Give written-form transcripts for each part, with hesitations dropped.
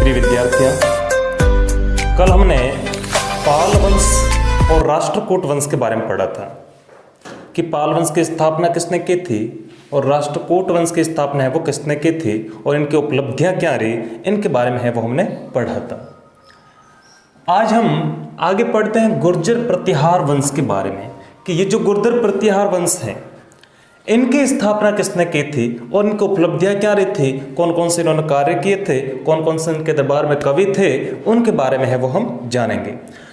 प्रिय विद्यार्थियों, कल हमने पाल वंश और राष्ट्रकूट वंश के बारे में पढ़ा था कि पाल वंश की स्थापना किसने की थी और राष्ट्रकूट वंश की स्थापना है वो किसने की थी और इनकी उपलब्धियां क्या रही, इनके बारे में है वो हमने पढ़ा था। आज हम आगे पढ़ते हैं गुर्जर प्रतिहार वंश के बारे में कि ये जो गुर्जर प्रतिहार वंश है इनकी स्थापना किसने की थी और इनकी उपलब्धियां क्या रही थी, कौन कौन से इन्होंने कार्य किए थे, कौन कौन से इनके दरबार में कवि थे, उनके बारे में है वो हम जानेंगे।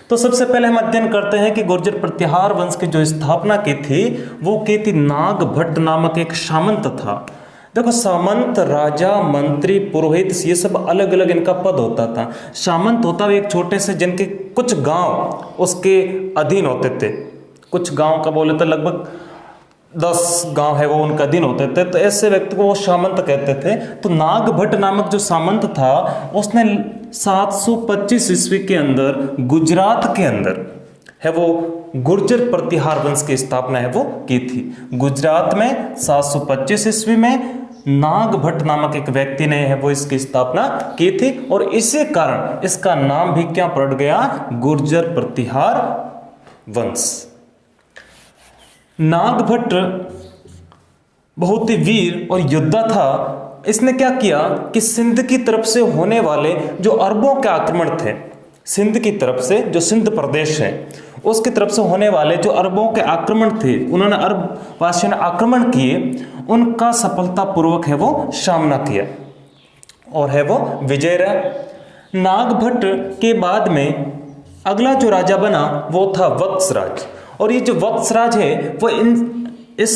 तो सबसे पहले हम अध्ययन करते हैं कि गुर्जर प्रतिहार वंश की जो स्थापना की थी वो की थी नागभट्ट नामक एक सामंत था। देखो, सामंत राजा, मंत्री, पुरोहित, ये सब अलग अलग इनका पद होता था। सामंत होता है एक छोटे से जिनके कुछ गांव उसके अधीन होते थे, कुछ गांव का बोले तो लगभग 10 गांव है वो उनका अधीन होते थे, तो ऐसे व्यक्ति को वो सामंत कहते थे। तो नागभट्ट नामक जो सामंत था उसने 725 ईस्वी के अंदर गुजरात के अंदर है वो गुर्जर प्रतिहार वंश की स्थापना है वो की थी। गुजरात में 725 ईस्वी में नागभट्ट नामक एक व्यक्ति ने है वो इसकी स्थापना की थी और इसी कारण इसका नाम भी क्या पड़ गया, गुर्जर प्रतिहार वंश। नागभट्ट बहुत ही वीर और योद्धा था। इसने क्या किया कि सिंध की तरफ से होने वाले जो अरबों के आक्रमण थे, सिंध की तरफ से जो सिंध प्रदेश है उसकी तरफ से होने वाले जो अरबों के आक्रमण थे, उन्होंने अरब वासियों ने आक्रमण किए, उनका सफलतापूर्वक है वो सामना किया और है वो विजय रहा। नागभट्ट के बाद में अगला जो राजा बना वो था वत्सराज, और ये जो वत्सराज है वो इस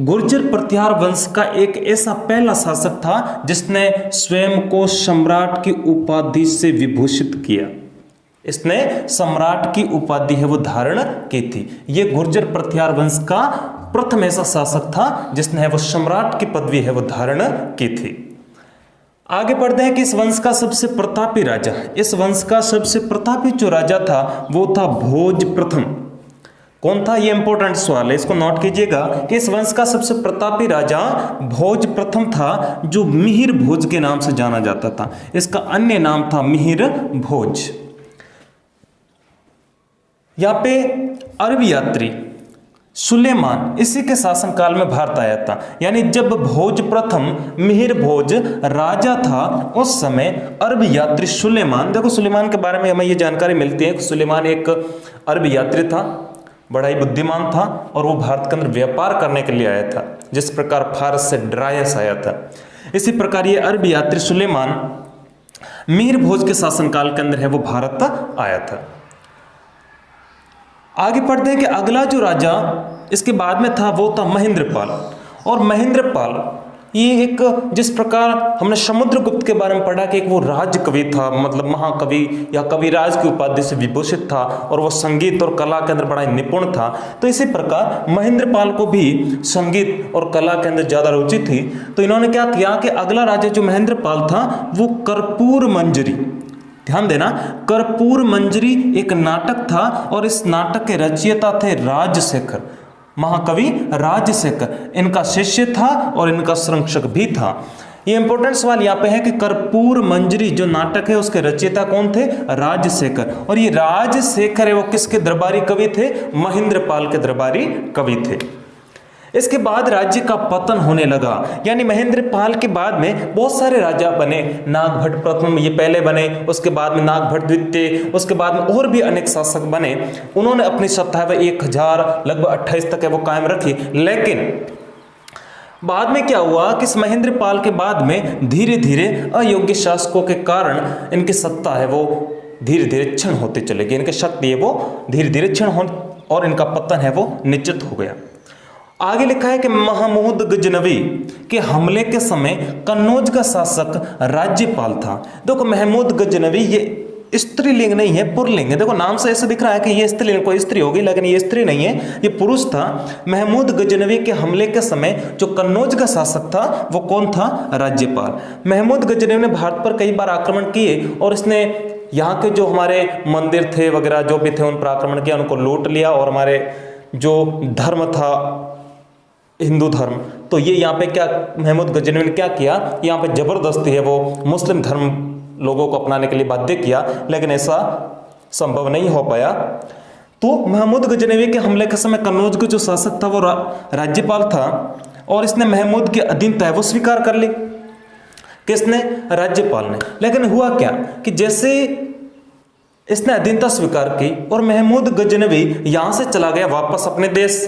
गुर्जर प्रतिहार वंश का एक ऐसा पहला शासक था जिसने स्वयं को सम्राट की उपाधि से विभूषित किया। इसने सम्राट की उपाधि है वो धारण की थी। ये गुर्जर प्रतिहार वंश का प्रथम ऐसा शासक था जिसने है वो सम्राट की पदवी है वो धारण की थी। आगे बढ़ते हैं कि इस वंश का सबसे प्रतापी राजा, इस वंश का सबसे प्रतापी जो राजा था वो था भोज प्रथम। कौन था, ये इंपॉर्टेंट सवाल है, इसको नोट कीजिएगा कि इस वंश का सबसे प्रतापी राजा भोज प्रथम था, जो मिहिर भोज के नाम से जाना जाता था। इसका अन्य नाम था मिहिर भोज। यहाँ पे अरब यात्री सुलेमान इसी के शासनकाल में भारत आया था। यानी जब भोज प्रथम मिहिर भोज राजा था उस समय अरब यात्री सुलेमान, देखो सुलेमान के बारे में हमें ये जानकारी मिलती है कि सुलेमान एक अरब यात्री था, बड़ा ही बुद्धिमान था और वो भारत के अंदर व्यापार करने के लिए आया था। जिस प्रकार फारस से ड्रायस आया था, इसी प्रकार ये अरब यात्री सुलेमान मिहिर भोज के शासनकाल के अंदर है वो भारत आया था। आगे पढ़ते हैं कि अगला जो राजा इसके बाद में था वो था महेंद्रपाल। और महेंद्रपाल ये एक, जिस प्रकार हमने समुद्रगुप्त के बारे में पढ़ा कि एक वो राज कवि था, मतलब महाकवि या कविराज की उपाधि से विभूषित था और वो संगीत और कला के अंदर बड़ा निपुण था, तो इसी प्रकार महेंद्रपाल को भी संगीत और कला के अंदर ज्यादा रुचि थी। तो इन्होंने क्या किया कि अगला राजा जो महेंद्रपाल था वो कर्पूर मंजरी, ध्यान देना, कर्पूर मंजरी एक नाटक था और इस नाटक के रचयिता थे राजशेखर, महाकवि राजशेखर इनका शिष्य था और इनका संरक्षक भी था। ये इंपॉर्टेंट सवाल यहाँ पे है कि कर्पूर मंजरी जो नाटक है उसके रचयिता कौन थे, राजशेखर। और ये राजशेखर है वो किसके दरबारी कवि थे, महेंद्रपाल के दरबारी कवि थे। इसके बाद राज्य का पतन होने लगा, यानी महेंद्रपाल के बाद में बहुत सारे राजा बने। नागभट्ट प्रथम ये पहले बने, उसके बाद में नागभट्ट द्वितीय, उसके बाद में और भी अनेक शासक बने। उन्होंने अपनी सत्ता है 1000 लगभग 28 तक है वो कायम रखी। लेकिन बाद में क्या हुआ कि इस महेंद्रपाल के बाद में धीरे धीरे अयोग्य शासकों के कारण इनकी सत्ता है वो धीरे धीरे क्षीण होती चली गई, इनकी शक्ति है वो धीरे धीरे क्षीण हो और इनका पतन है वो निश्चित हो गया। आगे लिखा है कि महमूद गजनवी के हमले के समय कन्नौज का शासक राज्यपाल था। देखो, महमूद गजनवी ये स्त्रीलिंग नहीं है, पुरलिंग है। देखो नाम से ऐसे दिख रहा है कि ये स्त्रीलिंग, कोई स्त्री होगी, लेकिन ये स्त्री नहीं है, ये पुरुष था। महमूद गजनवी के हमले के समय जो कन्नौज का शासक था वो कौन था, राज्यपाल। महमूद गजनवी ने भारत पर कई बार आक्रमण किए और इसने यहाँ के जो हमारे मंदिर थे वगैरह जो भी थे उन पर आक्रमण किया, उनको लूट लिया और हमारे जो धर्म था हिंदू धर्म, तो ये यहाँ पे क्या महमूद गजनवी ने क्या किया, यहाँ पे जबरदस्ती है वो मुस्लिम धर्म लोगों को अपनाने के लिए बाध्य किया, लेकिन ऐसा संभव नहीं हो पाया। तो महमूद गजनवी के हमले के समय कन्नौज का जो शासक था वो राज्यपाल था, और इसने महमूद की अधीनता है वो स्वीकार कर ली। किसने? राज्यपाल ने। लेकिन हुआ क्या कि जैसे इसने अधीनता स्वीकार की और महमूद गजनवी यहां से चला गया वापस अपने देश,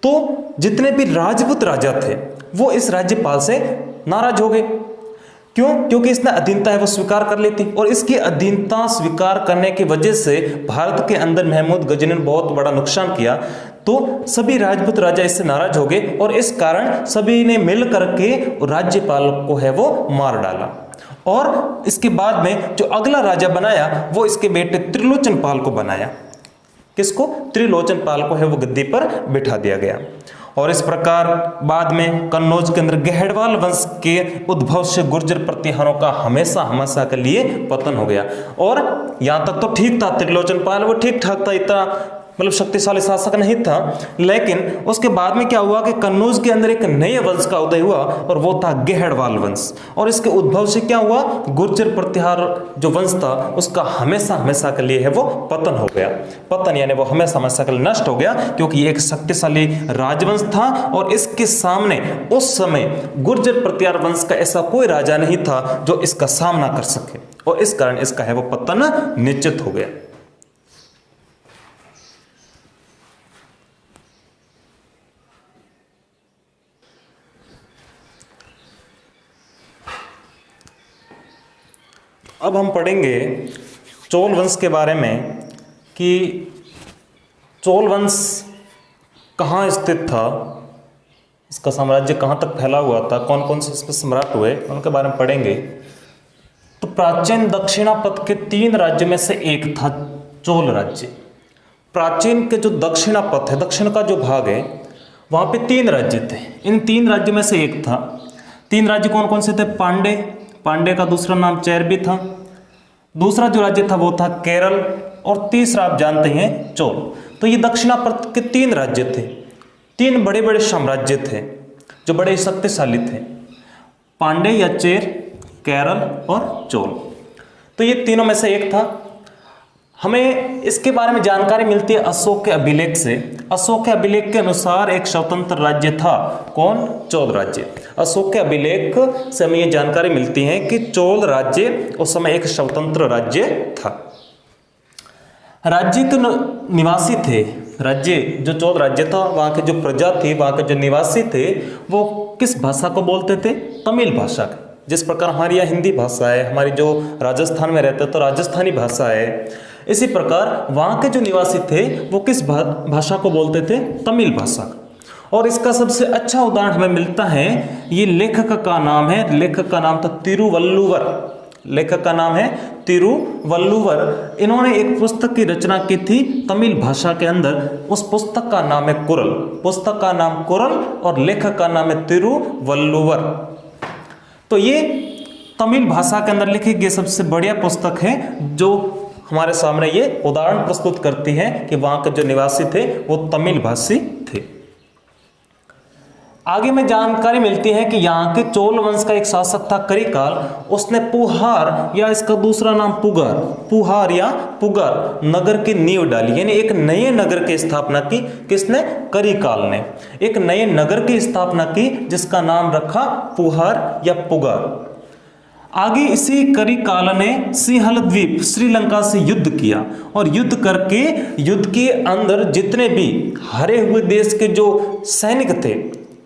तो जितने भी राजपूत राजा थे वो इस राज्यपाल से नाराज हो गए। क्यों? क्योंकि इसने अधीनता है वो स्वीकार कर लेती, और इसकी अधीनता स्वीकार करने की वजह से भारत के अंदर महमूद गजनवी ने बहुत बड़ा नुकसान किया। तो सभी राजपूत राजा इससे नाराज हो गए, और इस कारण सभी ने मिल करके राज्यपाल को है वो मार डाला। और इसके बाद में जो अगला राजा बनाया वो इसके बेटे त्रिलोचन पाल को बनाया। किसको? त्रिलोचन पाल को है वो गद्दी पर बिठा दिया गया। और इस प्रकार बाद में कन्नौज के अंदर गहड़वाल वंश के उद्भव से गुर्जर प्रतिहारों का हमेशा हमेशा के लिए पतन हो गया। और यहां तक तो ठीक था, त्रिलोचन पाल वो ठीक ठाक था, इतना मतलब शक्तिशाली शासक नहीं था। लेकिन उसके बाद में क्या हुआ कि कन्नौज के अंदर एक नए वंश का उदय हुआ, और वो था गहड़वाल वंश। और इसके उद्भव से क्या हुआ? गुर्जर प्रतिहार जो वंश था उसका हमेशा हमेशा के लिए है वो पतन हो गया। पतन यानी वो हमेशा हमेशा के लिए नष्ट हो गया, क्योंकि ये एक शक्तिशाली राजवंश था, और इसके सामने उस समय गुर्जर प्रतिहार वंश का ऐसा कोई राजा नहीं था जो इसका सामना कर सके, और इस कारण इसका है वो पतन निश्चित हो गया। अब हम पढ़ेंगे चोल वंश के बारे में कि चोल वंश कहाँ स्थित था, इसका साम्राज्य कहाँ तक फैला हुआ था, कौन कौन से इसमें सम्राट हुए, उनके बारे में पढ़ेंगे। तो प्राचीन दक्षिणापथ के 3 राज्यों में से एक था चोल राज्य। प्राचीन के जो दक्षिणापथ है, दक्षिण का जो भाग है, वहाँ पे 3 राज्य थे। इन 3 राज्यों में से एक था। 3 राज्य कौन कौन से थे? पांडे का दूसरा नाम चैर भी था, दूसरा जो राज्य था वो था केरल, और तीसरा आप जानते हैं चोल। तो ये दक्षिणापथ के 3 राज्य थे, 3 बड़े बड़े साम्राज्य थे जो बड़े शक्तिशाली थे, पांडे या चेर, केरल और चोल। तो ये तीनों में से एक था। हमें इसके बारे में जानकारी मिलती है अशोक के अभिलेख से। अशोक के अभिलेख के अनुसार एक स्वतंत्र राज्य था। कौन? चोल राज्य। अशोक के अभिलेख से हमें ये जानकारी मिलती है कि चोल राज्य उस समय एक स्वतंत्र राज्य था। राज्य के निवासी थे, राज्य जो चोल राज्य था वहाँ के जो प्रजा थी, वहाँ के जो निवासी थे, वो किस भाषा को बोलते थे? तमिल भाषा। जिस प्रकार हमारी यहाँ हिंदी भाषा है, हमारी जो राजस्थान में रहते तो राजस्थानी भाषा है, इसी प्रकार वहाँ के जो निवासी थे वो किस भाषा को बोलते थे? तमिल भाषा। और इसका सबसे अच्छा उदाहरण हमें मिलता है, ये लेखक का नाम है, लेखक का नाम था तिरुवल्लुवर। लेखक का नाम है तिरुवल्लुवर। इन्होंने एक पुस्तक की रचना की थी तमिल भाषा के अंदर। उस पुस्तक का नाम है कुरल। पुस्तक का नाम कुरल और लेखक का नाम है तिरुवल्लुवर। तो ये तमिल भाषा के अंदर लिखी गई सबसे बढ़िया पुस्तक है, जो हमारे सामने ये उदाहरण प्रस्तुत करती है कि वहां के जो निवासी थे वो तमिल भाषी थे। आगे में जानकारी मिलती है कि यहाँ के चोल वंश का एक शासक था करिकाल। उसने पुहार या इसका दूसरा नाम पुहार या पुगार नगर की नींव डाली, यानी एक नए नगर की स्थापना की। किसने? करिकाल ने एक नए नगर की स्थापना की जिसका नाम रखा पुहार या पुगार। आगे इसी करिकाल ने सिंहल द्वीप श्रीलंका से युद्ध किया, और युद्ध करके युद्ध के अंदर जितने भी हारे हुए देश के जो सैनिक थे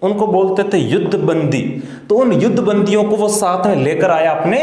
उनको बोलते थे युद्ध बंदी। तो उन युद्ध बंदियों को वो साथ में लेकर आया अपने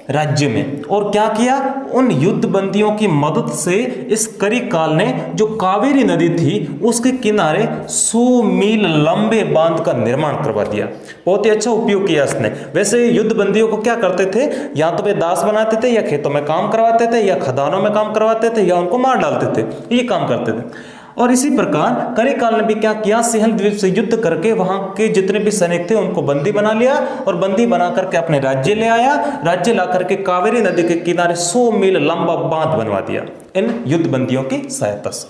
राज्य में, और क्या किया? उन युद्ध बंदियों की मदद से इस करिकाल ने जो कावेरी नदी थी उसके किनारे 100 मील लंबे बांध का निर्माण करवा दिया। बहुत ही अच्छा उपयोग किया इसने। वैसे युद्ध बंदियों को क्या करते थे? या तो वे दास बनाते थे, या खेतों में काम करवाते थे, या खदानों में काम करवाते थे, या उनको मार डालते थे, ये काम करते थे। और इसी प्रकार करिकाल ने भी क्या किया? सिंहल द्वीप से युद्ध करके वहां के जितने भी सैनिक थे उनको बंदी बना लिया, और बंदी बना करके अपने राज्य ले आया। राज्य ला करके कावेरी नदी के किनारे 100 मील लंबा बांध बनवा दिया इन युद्ध बंदियों की सहायता से।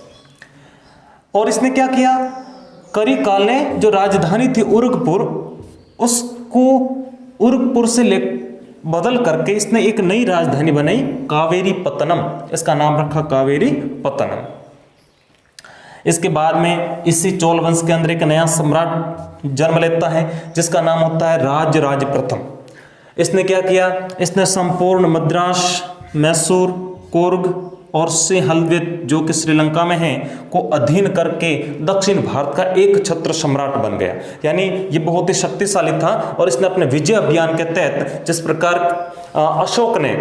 और इसने क्या किया? करिकाल ने जो राजधानी थी उर्गपुर, उसको उर्गपुर से बदल करके इसने एक नई राजधानी बनाई, कावेरी पत्तनम। इसका नाम रखा कावेरी पत्तनम। इसके बाद में इसी चोल वंश के अंदर एक नया सम्राट जन्म लेता है जिसका नाम होता है राजराज प्रथम। इसने क्या किया, इसने संपूर्ण मद्रास, मैसूर, कोर्ग और सिंहलद्वीप जो कि श्रीलंका में है को अधीन करके दक्षिण भारत का एक छत्र सम्राट बन गया। यानी ये बहुत ही शक्तिशाली था और इसने अपने विजय अभियान के तहत जिस प्रकार अशोक ने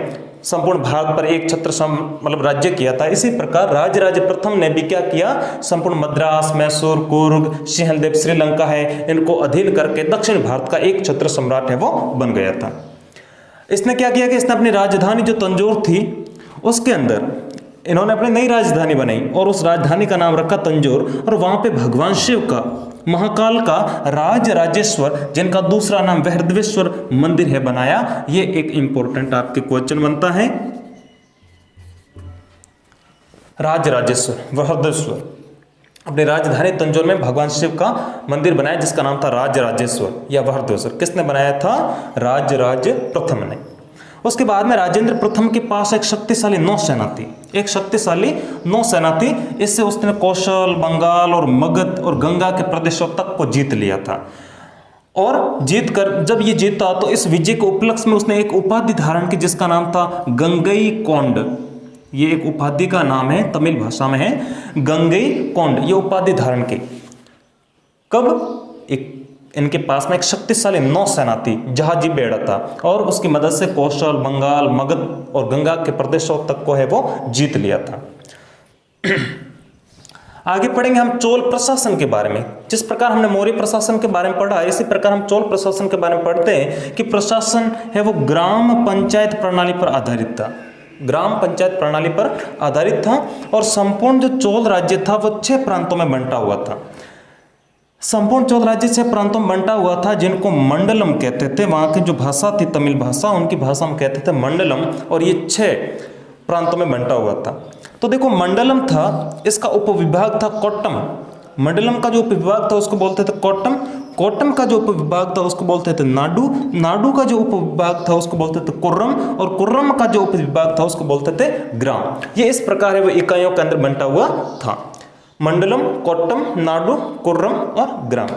संपूर्ण भारत पर एक छत्र मतलब राज्य किया था, इसी प्रकार राजराज प्रथम ने भी क्या किया, संपूर्ण मद्रास, मैसूर, कुर्ग, सिंहलद्वीप, श्रीलंका है, इनको अधीन करके दक्षिण भारत का एक छत्र सम्राट है वो बन गया था। इसने क्या किया कि इसने अपनी राजधानी जो तंजौर थी उसके अंदर इन्होंने अपनी नई राजधानी बनाई और उस राजधानी का नाम रखा तंजौर, और वहां पे भगवान शिव का, महाकाल का राजराजेश्वर, जिनका दूसरा नाम वृहदेश्वर मंदिर है, बनाया। ये एक इंपॉर्टेंट आपके क्वेश्चन बनता है। राजराजेश्वर, वृहदेश्वर, अपनी राजधानी तंजौर में भगवान शिव का मंदिर बनाया जिसका नाम था राजराजेश्वर या वृहदेश्वर। किसने बनाया था? राजराज प्रथम ने। उसके बाद में राजेंद्र प्रथम के पास एक शक्तिशाली नौसेना थी, एक शक्तिशाली नौसेना थी। इससे उसने कौशल, बंगाल और मगध और गंगा के प्रदेशों तक को जीत लिया था। और जीत कर जब ये जीता तो इस विजय के उपलक्ष्य में उसने एक उपाधि धारण की जिसका नाम था गंगई कोंड। ये एक उपाधि का नाम है, तमिल भाषा में है, गंगई कोंड। ये उपाधि धारण की कब? एक इनके पास में एक शक्तिशाली नौसेना थी, जहाजी बेड़ा था, और उसकी मदद से कौशल, बंगाल, मगध और गंगा के प्रदेशों तक को है वो जीत लिया था। आगे पढ़ेंगे हम चोल प्रशासन के बारे में। जिस प्रकार हमने मौर्य प्रशासन के बारे में पढ़ा, इसी प्रकार हम चोल प्रशासन के बारे में पढ़ते हैं कि प्रशासन है वो ग्राम पंचायत प्रणाली पर आधारित था। ग्राम पंचायत प्रणाली पर आधारित था और संपूर्ण जो चोल राज्य था वो 6 प्रांतों में बंटा हुआ था। संपूर्ण चोल राज्य 6 प्रांतों में बंटा हुआ था जिनको मंडलम कहते थे। वहाँ की जो भाषा थी तमिल भाषा, उनकी भाषा में कहते थे मंडलम, और ये 6 प्रांतों में बंटा हुआ था। तो देखो, मंडलम था, इसका उपविभाग था कोट्टम। मंडलम का जो उपविभाग था उसको बोलते थे कोट्टम। कोट्टम का जो उपविभाग था उसको बोलते थे नाडु। नाडु का जो उपविभाग था उसको बोलते थे कुर्रम, और कुर्रम का जो उपविभाग था उसको बोलते थे ग्राम। ये इस प्रकार है वो इकाइयों के अंदर बंटा हुआ था। मंडलम, कोट्टम, नाडु, कुर्रम और ग्राम।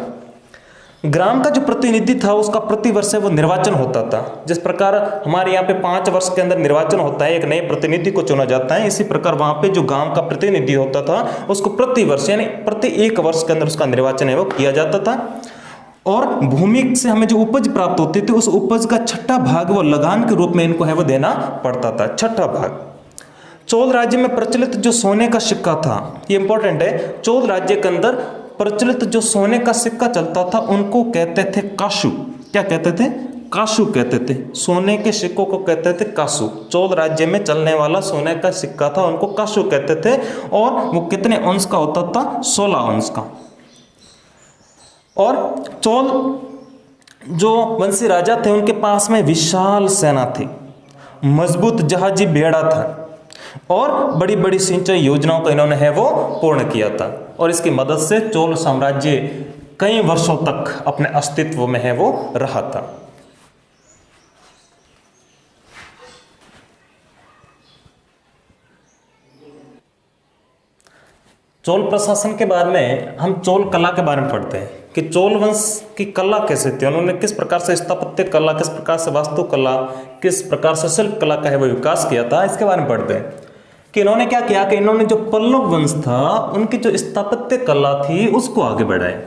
ग्राम का जो प्रतिनिधि था उसका प्रतिवर्ष वो निर्वाचन होता था। जिस प्रकार हमारे यहाँ पे 5 वर्ष के अंदर निर्वाचन होता है, एक नए प्रतिनिधि को चुना जाता है, इसी प्रकार वहाँ पे जो गांव का प्रतिनिधि होता था उसको प्रतिवर्ष यानी प्रति 1 वर्ष के अंदर उसका निर्वाचन है वो किया जाता था। और भूमि से हमें जो उपज प्राप्त होती थी उस उपज का 6ठा भाग वो लगान के रूप में इनको है वो देना पड़ता था, 6ठा भाग। चोल राज्य में प्रचलित जो सोने का सिक्का था, ये इंपॉर्टेंट है, चोल राज्य के अंदर प्रचलित जो सोने का सिक्का चलता था उनको कहते थे काशु। क्या कहते थे? काशु कहते थे। सोने के सिक्कों को कहते थे काशु। चोल राज्य में चलने वाला सोने का सिक्का था उनको काशु कहते थे, और वो कितने अंश का होता था? 16 अंश का। और चोल जो वंशी राजा थे उनके पास में विशाल सेना थी, मजबूत जहाजी बेड़ा था, और बड़ी बड़ी सिंचाई योजनाओं को इन्होंने है वो पूर्ण किया था। और इसकी मदद से चोल साम्राज्य कई वर्षों तक अपने अस्तित्व में है वो रहा था। चोल प्रशासन के बाद में हम चोल कला के बारे में पढ़ते हैं कि चोल वंश की कला कैसे थी, उन्होंने किस प्रकार से स्थापत्य कला, किस प्रकार से वास्तुकला, किस प्रकार से शिल्प कला का है वो विकास किया था, इसके बारे में पढ़ते हैं। कि इन्होंने क्या किया कि इन्होंने जो पल्लव वंश था उनकी जो स्थापत्य कला थी उसको आगे बढ़ाया।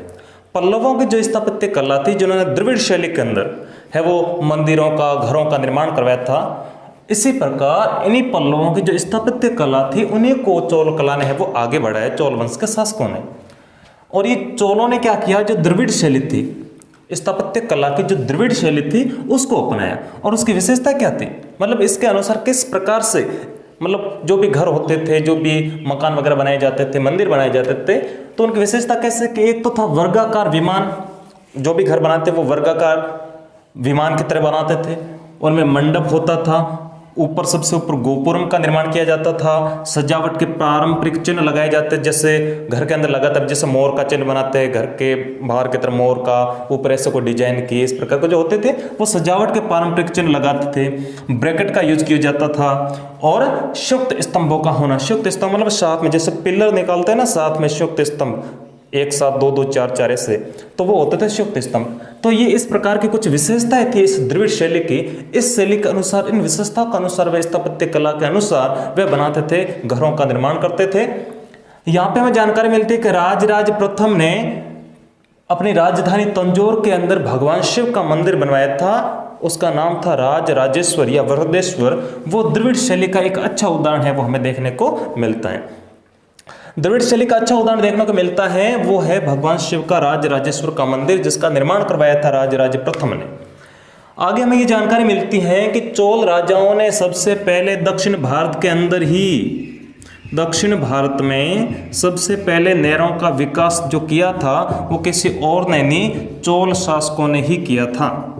पल्लवों की जो स्थापत्य कला थी, जिन्होंने द्रविड़ शैली के अंदर है वो मंदिरों का, घरों का निर्माण करवाया था, इसी प्रकार इन्हीं पल्लवों की जो स्थापत्य कला थी उन्हीं को चोल कला ने है वो आगे बढ़ाया, चोल वंश के शासकों ने। और ये चोलों ने क्या किया, जो द्रविड़ शैली थी, स्थापत्य कला की जो द्रविड़ शैली थी उसको अपनाया। और उसकी विशेषता क्या थी, मतलब इसके अनुसार किस प्रकार से, मतलब जो भी घर होते थे, जो भी मकान वगैरह बनाए जाते थे, मंदिर बनाए जाते थे, तो उनकी विशेषता कैसे कि एक तो था वर्गाकार विमान, जो भी घर बनाते वो वर्गाकार विमान की तरह बनाते थे, उनमें मंडप होता था, ऊपर सबसे ऊपर गोपुरम का निर्माण किया जाता था। सजावट के पारंपरिक चिन्ह लगाए जाते, जैसे घर के अंदर लगातार जैसे मोर का चिन्ह बनाते हैं, घर के बाहर की तरफ मोर का ऊपर ऐसे कोई डिजाइन किए, इस प्रकार के जो होते थे वो सजावट के पारंपरिक चिन्ह लगाते थे। ब्रैकेट का यूज किया जाता था और संयुक्त स्तंभों का होना। संयुक्त स्तंभ मतलब साथ में, जैसे पिलर निकालते हैं ना साथ में संयुक्त स्तंभ, एक साथ दो दो चार चार ऐसे, तो वो होते थे संयुक्त स्तंभ। तो ये इस प्रकार की कुछ विशेषताएं थी इस द्रविड़ शैली की। इस शैली के अनुसार, इन विशेषताओं के अनुसार वे स्थापत्य कला के अनुसार वे बनाते थे, घरों का निर्माण करते थे। यहाँ पे हमें जानकारी मिलती है कि राजराज प्रथम ने अपनी राजधानी तंजौर के अंदर भगवान शिव का मंदिर बनवाया था। उसका नाम था राज राजेश्वर या वरदेश्वर। वो द्रविड़ शैली का एक अच्छा उदाहरण है, वो हमें देखने को मिलता है। द्रविड़ शैली का अच्छा उदाहरण देखने को मिलता है वो है भगवान शिव का राज राजेश्वर का मंदिर, जिसका निर्माण करवाया था राजराज प्रथम ने। आगे हमें ये जानकारी मिलती है कि चोल राजाओं ने सबसे पहले दक्षिण भारत के अंदर ही, दक्षिण भारत में सबसे पहले नहरों का विकास जो किया था वो किसी और ने नहीं, चोल शासकों ने ही किया था।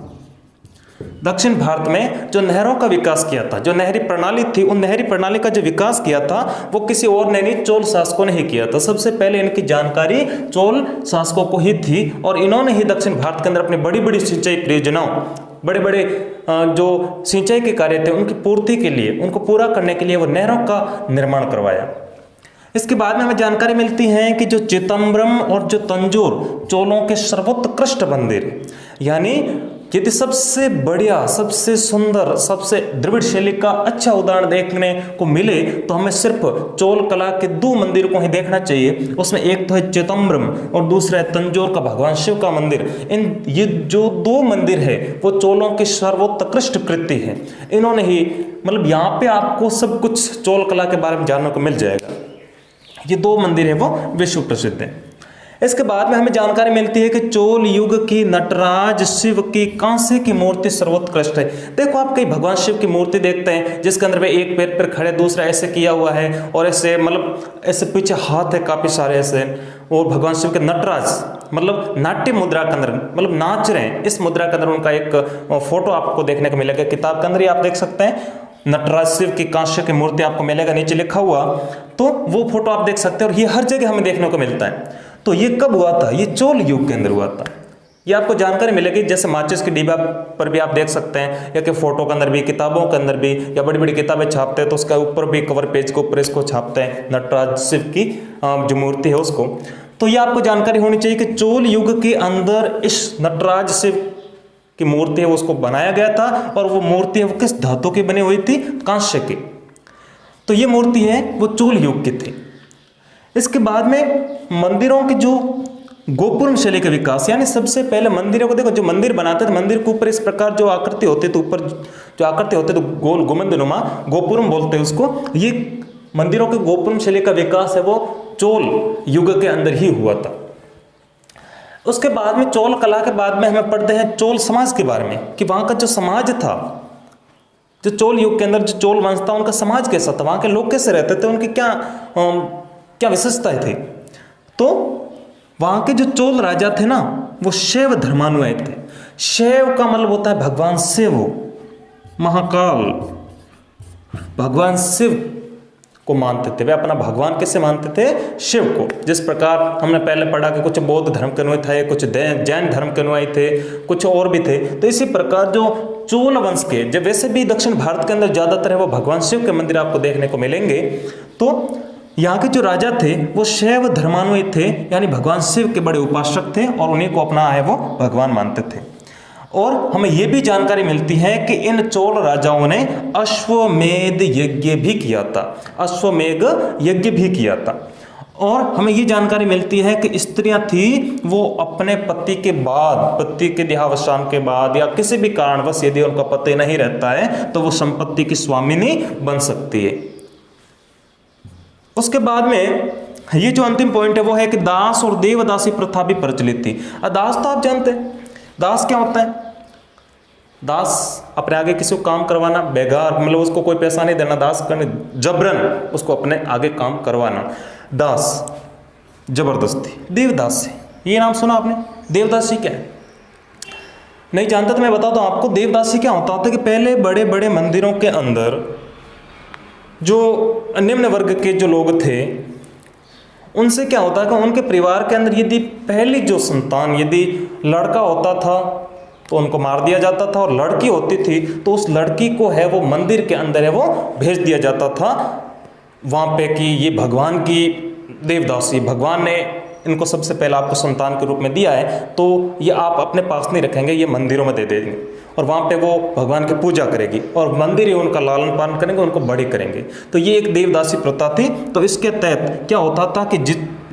दक्षिण भारत में जो नहरों का विकास किया था, जो नहरी प्रणाली थी, उन नहरी प्रणाली का जो विकास किया था वो किसी और ने नहीं, चोल शासकों ने ही किया था। सबसे पहले इनकी जानकारी चोल शासकों को ही थी और इन्होंने ही दक्षिण भारत के अंदर अपनी बड़ी बड़ी सिंचाई परियोजनाओं, बड़े बड़े जो सिंचाई के कार्य थे उनकी पूर्ति के लिए, उनको पूरा करने के लिए वो नहरों का निर्माण करवाया। इसके बाद में हमें जानकारी मिलती है कि जो चिदम्बरम और जो तंजौर चोलों के सर्वोत्कृष्ट मंदिर, यानी यदि सबसे बढ़िया, सबसे सुंदर, सबसे द्रविड़ शैली का अच्छा उदाहरण देखने को मिले तो हमें सिर्फ चोल कला के दो मंदिर को ही देखना चाहिए। उसमें एक तो है चिदम्बरम और दूसरा है तंजौर का भगवान शिव का मंदिर। ये जो दो मंदिर है वो चोलों की सर्वोत्कृष्ट कृति है। इन्होंने ही, मतलब यहाँ पे आपको सब कुछ चोल कला के बारे में जानने को मिल जाएगा। ये दो मंदिर है वो विश्व प्रसिद्ध है। इसके बाद में हमें जानकारी मिलती है कि चोल युग की नटराज शिव की कांसे की मूर्ति सर्वोत्कृष्ट है। देखो आप कई भगवान शिव की मूर्ति देखते हैं जिसके अंदर वे एक पैर पर खड़े, दूसरा ऐसे किया हुआ है और ऐसे, मतलब ऐसे पीछे हाथ है काफी सारे ऐसे, और भगवान शिव के नटराज मतलब नाट्य मुद्रा के अंदर, मतलब नाच रहे हैं, इस मुद्रा के अंदर उनका एक फोटो आपको देखने को मिलेगा। किताब के अंदर ही आप देख सकते हैं, नटराज शिव की कांस्य की मूर्ति आपको मिलेगा, नीचे लिखा हुआ, तो वो फोटो आप देख सकते हैं और ये हर जगह हमें देखने को मिलता है। तो ये कब हुआ था? ये चोल युग के अंदर हुआ था। ये आपको जानकारी मिलेगी, जैसे माचिस की डिब्बा पर भी आप देख सकते हैं, या कि फोटो के अंदर भी, किताबों के अंदर भी, या बड़ी बड़ी किताबें छापते हैं तो उसका ऊपर भी कवर पेज के ऊपर इसको छापते हैं, नटराज शिव की जो मूर्ति है उसको। तो ये आपको जानकारी होनी चाहिए कि चोल युग के अंदर इस नटराज शिव की मूर्ति है उसको बनाया गया था, और वो मूर्ति है वो किस धातु की बनी हुई थी? कांस्य की। तो ये मूर्ति है वो चोल युग की थी। इसके बाद में मंदिरों की जो गोपुरम शैली का विकास, यानी सबसे पहले मंदिरों को देखो, जो मंदिर बनाते थे मंदिर के ऊपर इस प्रकार जो आकृति होती, तो ऊपर जो आकृति होते तो गोल गुंबदनुमा गोपुरम बोलते हैं उसको। ये मंदिरों के गोपुरम शैली का विकास है वो चोल युग के अंदर ही हुआ था। उसके बाद में चोल कला के बाद में हमें पढ़ते हैं चोल समाज के बारे में, कि वहाँ का जो समाज था, जो चोल युग के अंदर जो चोल वंश था उनका समाज कैसा था, वहाँ के लोग कैसे रहते थे, उनकी क्या विशेषताएं थी। तो वहाँ के जो चोल राजा थे ना वो शैव धर्मानुयायी थे। शैव का मतलब होता है भगवान शिव, महाकाल, भगवान शिव को मानते थे। वे अपना भगवान कैसे मानते थे? शिव को। जिस प्रकार हमने पहले पढ़ा कि कुछ बौद्ध धर्म के अनुयायी थे, कुछ जैन धर्म के अनुयायी थे, कुछ और भी थे। तो इसी प्रकार जो चोल वंश के, जब वैसे भी दक्षिण भारत के अंदर ज्यादातर है वो भगवान शिव के मंदिर आपको देखने को मिलेंगे। तो यहाँ के जो राजा थे वो शैव धर्मानुयायी थे, यानी भगवान शिव के बड़े उपासक थे और उन्हीं को अपना है वो भगवान मानते थे। और हमें यह भी जानकारी मिलती है कि इन चोल राजाओं ने अश्वमेध यज्ञ भी किया था, अश्वमेध यज्ञ भी किया था। और हमें ये जानकारी मिलती है कि स्त्रियां थी वो अपने पति के बाद, पति के देहावसान के बाद या किसी भी कारणवश यदि उनका पति नहीं रहता है तो वो संपत्ति की स्वामिनी बन सकती है। उसके बाद में ये जो अंतिम पॉइंट है वो है कि दास और देवदासी प्रथा भी प्रचलित थी। दास तो आप जानते हैं, दास क्या होता है? दास अपने आगे किसी को काम करवाना, बेगार, मतलब उसको कोई पैसा नहीं देना, दास करने, जबरन उसको अपने आगे काम करवाना, दास, जबरदस्ती। देवदासी, ये नाम सुना आपने? देवदासी क्या है? नहीं जानता तो मैं बता दूं आपको, देवदासी क्या होता था कि पहले बड़े बड़े मंदिरों के अंदर जो निम्न वर्ग के जो लोग थे, उनसे क्या होता है कि उनके परिवार के अंदर यदि पहली जो संतान यदि लड़का होता था तो उनको मार दिया जाता था, और लड़की होती थी तो उस लड़की को है वो मंदिर के अंदर है वो भेज दिया जाता था वहाँ पे कि ये भगवान की देवदासी, भगवान ने इनको सबसे पहले आपको संतान के रूप में दिया है, तो ये आप अपने पास नहीं रखेंगे, ये मंदिरों में दे देंगे और वहाँ पे वो भगवान की पूजा करेगी और मंदिर ही उनका लालन पालन करेंगे, उनको बड़ी करेंगे। तो ये एक देवदासी प्रथा थी। तो इसके तहत क्या होता था कि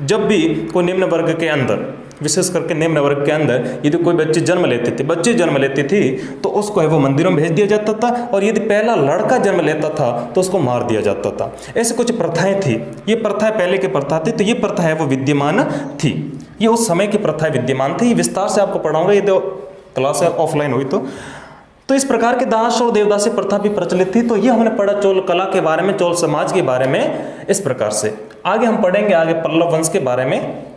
जब भी कोई निम्न वर्ग के अंदर, विशेष करके निम्न वर्ग के अंदर यदि कोई बच्चे जन्म लेती थी तो उसको है वो मंदिरों में भेज दिया जाता था, और यदि पहला लड़का जन्म लेता था तो उसको मार दिया जाता था। ऐसे कुछ प्रथाएं थी। ये प्रथाएं पहले की प्रथा थी, तो ये प्रथा है वो विद्यमान थी, ये उस समय की प्रथाएं विद्यमान थी। विस्तार से आपको पढ़ाऊंगा यदि क्लास ऑफलाइन हुई तो इस प्रकार के दास और देवदासी प्रथा भी प्रचलित थी। तो ये हमने पढ़ा चोल कला के बारे में, चोल समाज के बारे में। इस प्रकार से आगे हम पढ़ेंगे आगे पल्लव वंश के बारे में।